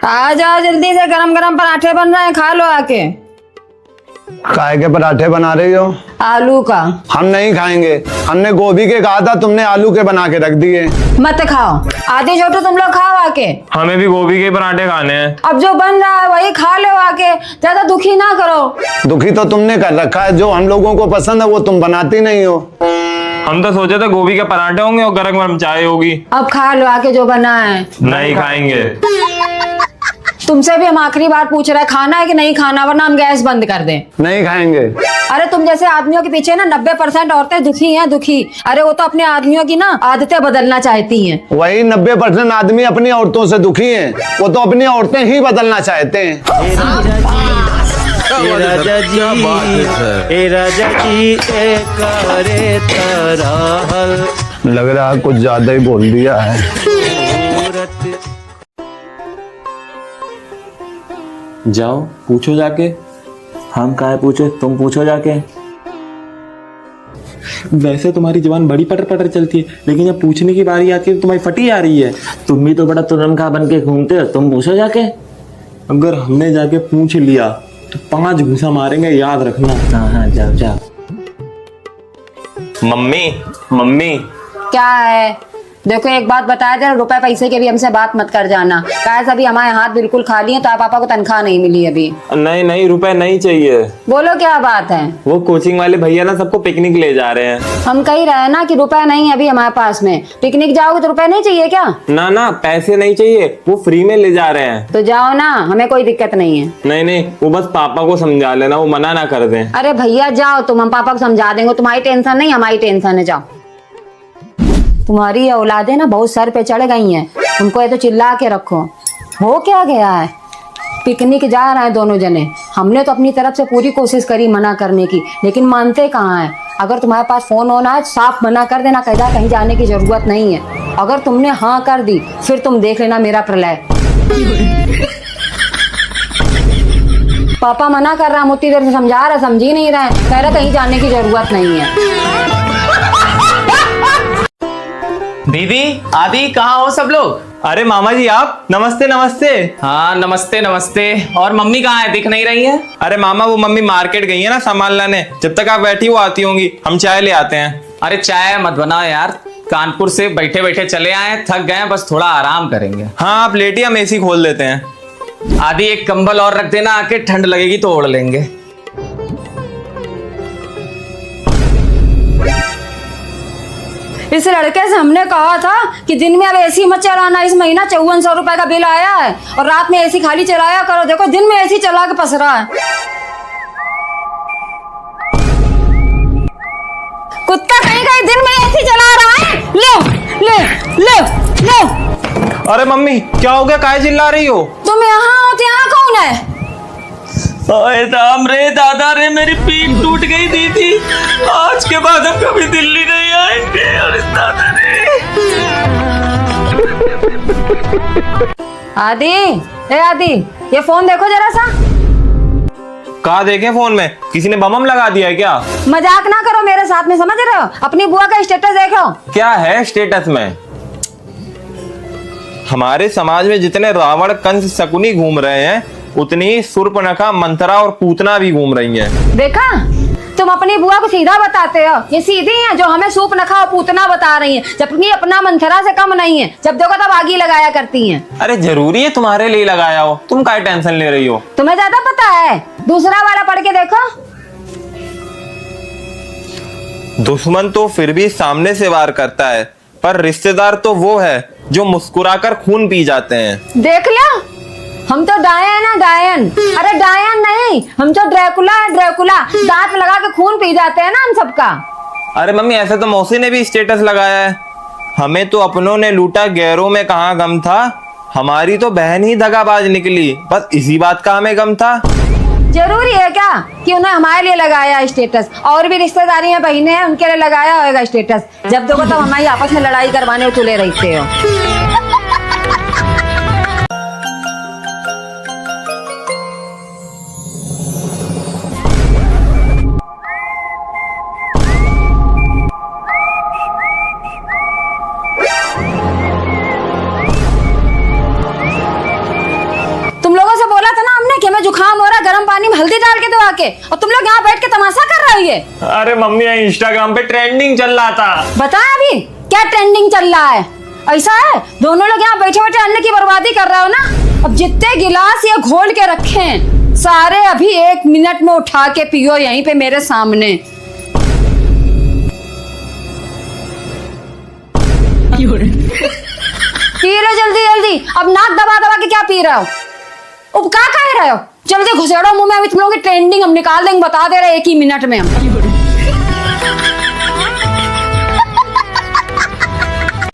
आ जाओ जल्दी से, गरम गरम पराठे बन रहे हैं, खा लो आके। काय के पराठे बना रही हो? आलू का। हम नहीं खाएंगे, हमने गोभी के कहा था, तुमने आलू के बना के रख दिए। मत खाओ, आधी छोटू तुम लोग खाओ आके। हमें भी गोभी के पराठे खाने हैं। अब जो बन रहा है वही खा लो आके, ज्यादा दुखी ना करो। दुखी तो तुमने कर रखा है, जो हम लोगों को पसंद है वो तुम बनाती नहीं हो। हम तो सोचे थे गोभी के पराठे होंगे और गरम गरम चाय होगी। अब खा लो आके जो बना है। नहीं खाएंगे। तुमसे भी हम आखिरी बार पूछ रहे हैं, खाना है कि नहीं खाना, वरना हम गैस बंद कर दें। नहीं खाएंगे। अरे तुम जैसे आदमियों के पीछे ना 90% औरतें दुखी हैं, दुखी। अरे वो तो अपने आदमियों की ना आदतें बदलना चाहती हैं। वही 90% आदमी अपनी औरतों से दुखी हैं, वो तो अपनी औरतें ही बदलना चाहते हैं। लग रहा है कुछ ज्यादा ही बोल दिया है। जाओ पूछो जाके। हम काहे पूछे, तुम पूछो जाके। वैसे तुम्हारी जुबान बड़ी पटर पटर चलती है, लेकिन जब पूछने की बारी आती है तो तुम्हारी फटी आ रही है। तुम भी तो बड़ा तुरंखा बन के घूमते हो, तुम पूछो जाके। अगर हमने जाके पूछ लिया तो 5 घूंसा मारेंगे, याद रखना। हाँ हाँ जाओ जाओ। मम्मी मम्मी क्या है? देखो एक बात बताया जरा, रुपए पैसे के भी हमसे बात मत कर जाना। कैसे अभी हमारे हाथ बिल्कुल खाली हैं, तो आप पापा को तनख्वाह नहीं मिली अभी। नहीं नहीं, रुपए नहीं चाहिए। बोलो क्या बात है? वो कोचिंग वाले भैया ना सबको पिकनिक ले जा रहे हैं। हम कह रहे हैं ना कि रुपए नहीं है अभी हमारे पास में। पिकनिक जाओगे तो रुपए नहीं चाहिए क्या? ना ना, पैसे नहीं चाहिए, वो फ्री में ले जा रहे हैं। तो जाओ ना, हमें कोई दिक्कत नहीं है। नहीं नहीं, वो बस पापा को समझा लेना, वो मना ना कर दें। अरे भैया जाओ तुम, हम पापा को समझा देंगे। तुम्हारी टेंशन नहीं, हमारी टेंशन है। जाओ। तुम्हारी ये औलादें ना बहुत सर पे चढ़ गई हैं, उनको ये तो चिल्ला के रखो। हो क्या गया है? पिकनिक जा रहे हैं दोनों जने। हमने तो अपनी तरफ से पूरी कोशिश करी मना करने की, लेकिन मानते कहाँ हैं। अगर तुम्हारे पास फोन होना है साफ मना कर देना, कहना कहीं जाने की जरूरत नहीं है। अगर तुमने हाँ कर दी फिर तुम देख लेना मेरा प्रलय। पापा मना कर रहा, हम उतनी देर से समझा रहे, समझी नहीं रहे। कह रहे कहीं जाने की जरूरत नहीं है। दीदी आदि कहाँ हो सब लोग? अरे मामा जी आप, नमस्ते नमस्ते। हाँ नमस्ते नमस्ते। और मम्मी कहाँ है, दिख नहीं रही है? अरे मामा वो मम्मी मार्केट गई है ना सामान लाने, जब तक आप बैठी वो आती होंगी, हम चाय ले आते हैं। अरे चाय मत बनाओ यार, कानपुर से बैठे बैठे चले आए, थक गए, बस थोड़ा आराम करेंगे। हाँ आप लेटिए, हम एसी खोल देते हैं। आदि एक कंबल और रख देना, आके ठंड लगेगी तो ओढ़ लेंगे। इस लड़के से हमने कहा था कि दिन में अब एसी मत चलाना। इस महीना 5400 रुपए का बिल आया है और रात में एसी खाली चलाया करो। देखो दिन में एसी चला के पस रहा है। कुत्ता कहीं कहीं दिन में एसी चला रहा है। लो ले लो लो। अरे मम्मी क्या हो गया, काहे चिल्ला रही हो? तुम यहाँ हो तो यहाँ कौन है? ओए राम रे दादा रे, मेरी पीठ टूट गई दीदी। आज के बाद हम कभी दिल्ली नहीं आएंगे। और दादा रे। आदि, ए आदि, ये फोन देखो जरा सा। कहा देखें फोन में? किसी ने बम लगा दिया है क्या? मजाक ना करो मेरे साथ में, समझ रहे हो? अपनी बुआ का स्टेटस देखो। क्या है स्टेटस में? हमारे समाज में जितने रावण कंस शकुनी घूम रहे हैं, उतनी सुर्पनखा मंथरा और पूतना भी घूम रही हैं। देखा, तुम अपनी बुआ को सीधा बताते हो। ये सीधी हैं जो हमें सूपनखा और पूतना बता रही हैं, जबकि अपना मंथरा से कम नहीं है। जब देखो तब आगी लगाया करती हैं। अरे जरूरी है तुम्हारे लिए लगाया हो, तुम काय टेंशन ले रही हो? तुम्हें ज्यादा पता है, दूसरा वाला पढ़ के देखो। दुश्मन तो फिर भी सामने से वार करता है, पर रिश्तेदार तो वो है जो मुस्कुराकर खून पी जाते हैं। देख लो, हम तो डायन है, डायन। अरे डायन नहीं, हम तो ड्रैकुला है, ड्रैकुला। दांत लगा के खून पी जाते हैं ना हम सबका। अरे मम्मी ऐसे तो मौसी ने भी स्टेटस लगाया है। हमें तो अपनों ने लूटा, गैरों में कहाँ गम था। हमारी तो बहन ही दगाबाज निकली, बस इसी बात का हमें गम था। जरूरी है क्या कि उन्हें हमारे लिए लगाया स्टेटस? और भी रिश्तेदारी में बहनें हैं, उनके लिए लगाया होगा स्टेटस। जब देखो तब हमारी आपस में लड़ाई करवाने तुले रहते हो। गर्म पानी में हल्दी डाल के दवा के, और तुम लोग यहाँ बैठ के तमाशा कर रही है। अरे मम्मी इंस्टाग्राम पे ट्रेंडिंग चल रहा था। बता अभी क्या ट्रेंडिंग चल रहा है? ऐसा है दोनों लोग यहाँ बैठे बैठे अन्न की बर्बादी कर रहे हो ना। अब जितने गिलास ये घोल के रखे हैं सारे अभी 1 मिनट में उठा के पियो यहीं पे मेरे सामने। पी लो जल्दी जल्दी, अब नाक दबा दबा के क्या पी रहे हो? अब क्या कह रहे हो? जल्दी घुसेड़ो मुंह में, अभी तुम लोगों की ट्रेंडिंग हम निकाल देंगे, बता दे रहे 1 ही मिनट में हम।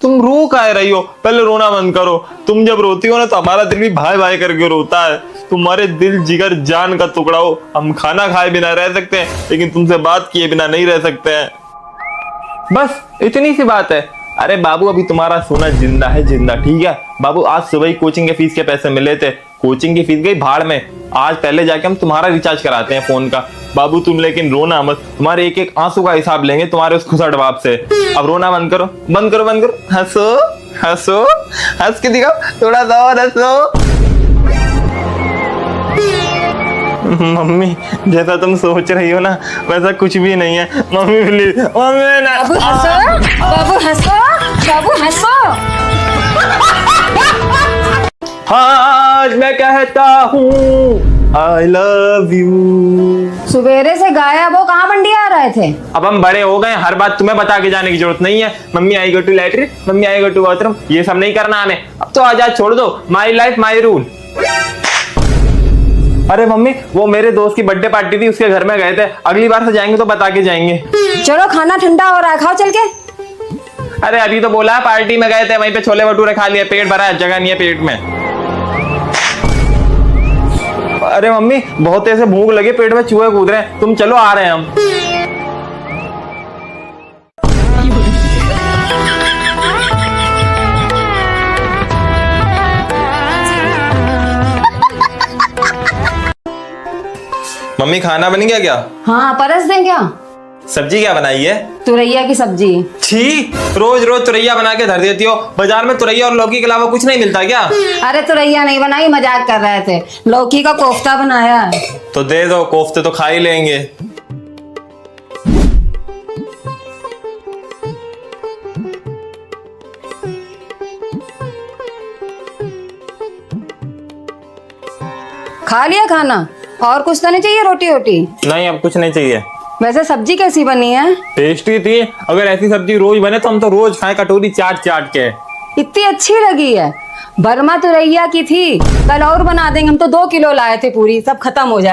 तुम रो काहे रही हो? पहले रोना बंद करो। तुम जब रोती हो ना तो हमारा दिल भी भाई भाई करके रोता है। तुम्हारे दिल जिगर जान का टुकड़ा हो। हम खाना खाए बिना रह सकते हैं लेकिन तुमसे बात किए बिना नहीं रह सकते हैं। बस इतनी सी बात है। अरे बाबू अभी तुम्हारा सोना जिंदा है, जिंदा, ठीक है बाबू। आज सुबह ही कोचिंग के फीस के पैसे मिले थे, कोचिंग की फीस गई भाड़ में। आज पहले जाके हम तुम्हारा रिचार्ज कराते हैं फोन का। बाबू तुम लेकिन रोना मत, तुम्हारे एक एक आंसू का हिसाब लेंगे तुम्हारे उस खुसट बाप से। अब रोना बंद करो, बंद करो, बंद करो। हंसो हंसो, हंस के दिखाओ थोड़ा सा और हंसो। मम्मी जैसा तुम सोच रही हो ना वैसा कुछ भी नहीं है। मम्मी प्लीज, मम्मी ना। बाबू हंसो, बाबू हंसो, बाबू हंसो। हाँ आज मैं कहता हूँ I love you। सवेरे से गायब हो, कहाँ मंडिया आ रहे थे? अब हम बड़े हो गए, हर बात तुम्हें बता के जाने की जरूरत नहीं है। Mummy I go to latrine, mummy I go to bathroom, ये सब नहीं करना हमें। अब तो आजाद छोड़ दो, माई लाइफ माई रूल। अरे मम्मी वो मेरे दोस्त की बर्थडे पार्टी थी, उसके घर में गए थे। अगली बार से जाएंगे तो बता के जाएंगे। चलो खाना ठंडा हो रहा है, खाओ चल के। अरे अभी तो बोला पार्टी में गए थे, वहीं पे छोले भटूरे खा लिए, पेट भरा है, जगह नहीं है पेट में। अरे मम्मी बहुत ऐसे भूख लगे, पेट में चूहे कूद रहे हैं, तुम चलो आ रहे हैं हम। मम्मी खाना बन गया क्या? हाँ परस दें क्या? सब्जी क्या बनाई है? तुरैया की सब्जी। छी, रोज रोज तुरैया बना के धर देती हो। बाजार में तुरैया और लौकी के अलावा कुछ नहीं मिलता क्या? अरे तुरैया नहीं बनाई, मजाक कर रहे थे। लौकी का कोफ्ता बनाया है। तो दे दो, कोफ्ते तो खा ही लेंगे। खा लिया खाना? और कुछ तो नहीं चाहिए? रोटी वोटी नहीं अब कुछ नहीं चाहिए। वैसे सब्जी कैसी बनी है? टेस्टी थी। अगर ऐसी सब्जी रोज बने तो हम तो रोज खाएं कटोरी चाट चाट के। इतनी अच्छी लगी है? बर्मा तुरैया की थी, कल और बना देंगे। हम तो 2 किलो लाए थे, पूरी सब खत्म हो जाए।